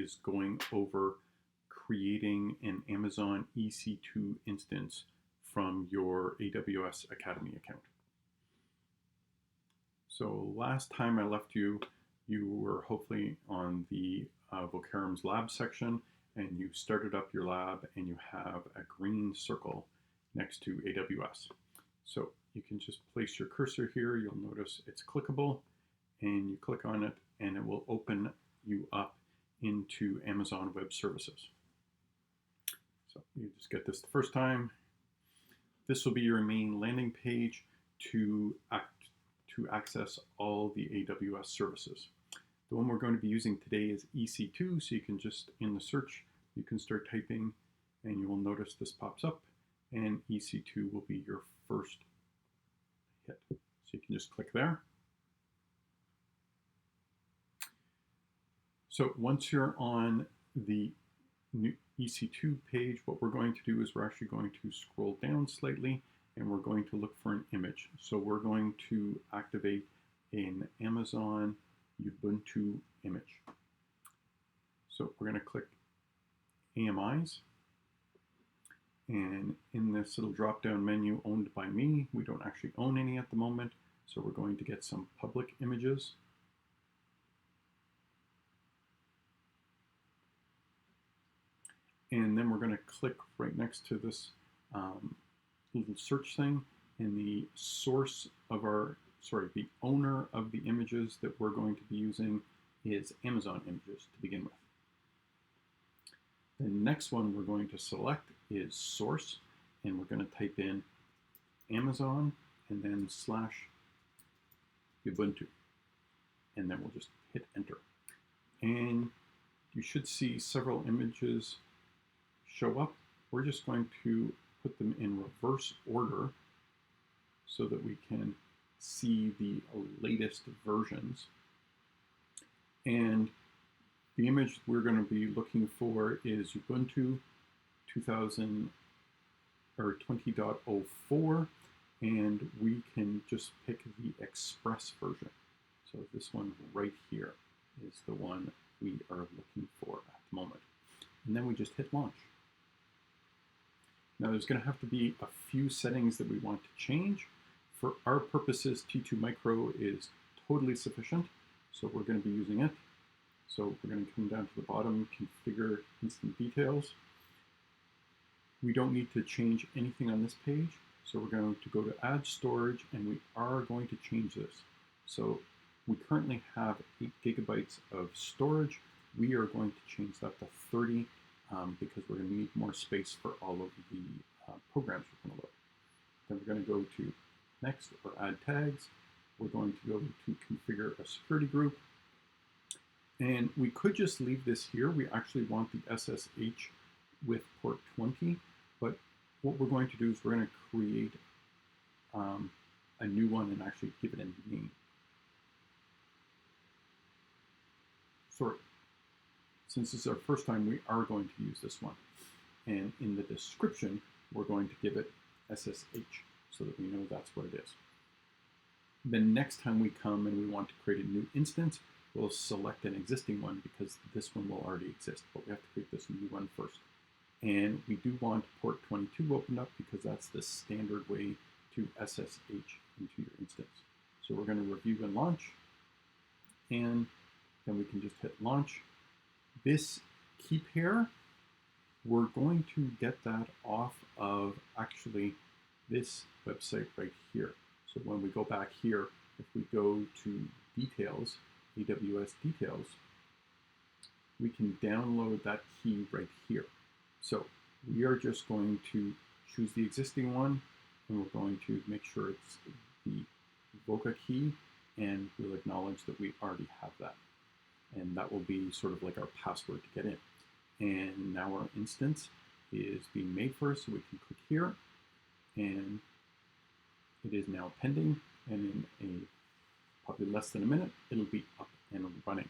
is going over creating an Amazon EC2 instance from your AWS Academy account. So last time I left you, you were hopefully on the Vocarium's lab section, and you started up your lab and you have a green circle next to AWS. So you can just place your cursor here. You'll notice it's clickable, and you click on it and it will open you up into Amazon Web Services. So you just get this the first time. This will be your main landing page to access all the AWS services. The one we're going to be using today is EC2, so you can just, in the search, you can start typing and you will notice this pops up, and EC2 will be your first hit. So you can just click there. So once you're on the new EC2 page, what we're going to do is we're actually going to scroll down slightly, and we're going to look for an image. So we're going to activate an Amazon Ubuntu image. So we're going to click AMIs, and in this little drop-down menu, owned by me, we don't actually own any at the moment, so we're going to get some public images. And then we're going to click right next to this little search thing, and the source of the owner of the images that we're going to be using is Amazon Images to begin with. The next one we're going to select is source, and we're going to type in Amazon and then /Ubuntu, and then we'll just hit enter. And you should see several images show up. We're just going to put them in reverse order so that we can see the latest versions. And the image we're going to be looking for is Ubuntu 20.04, and we can just pick the Express version. So this one right here is the one we are looking for at the moment. And then we just hit launch. Now there's going to have to be a few settings that we want to change. For our purposes, T2 Micro is totally sufficient, so we're going to be using it. So we're going to come down to the bottom, configure instant details. We don't need to change anything on this page, so we're going to go to add storage, and we are going to change this. So we currently have 8 gigabytes of storage. We are going to change that to 30 because we're going to need more space for all of the programs we're going to load. Then we're going to go to next or add tags. We're going to go to configure a security group. And we could just leave this here. We actually want the SSH with port 20, but what we're going to do is we're going to create a new one and actually give it a name. Sorry. Since this is our first time, we are going to use this one. And in the description, we're going to give it SSH so that we know that's what it is. The next time we come and we want to create a new instance, we'll select an existing one because this one will already exist, but we have to create this new one first. And we do want port 22 opened up because that's the standard way to SSH into your instance. So we're going to review and launch, and then we can just hit launch. This key pair, we're going to get that off of actually this website right here. So when we go back here, if we go to details, AWS details, we can download that key right here. So we are just going to choose the existing one, and we're going to make sure it's the Voca key, and we'll acknowledge that we already have that. And that will be sort of like our password to get in. And now our instance is being made for us, so we can click here, and it is now pending, and in probably less than a minute, it'll be up and running.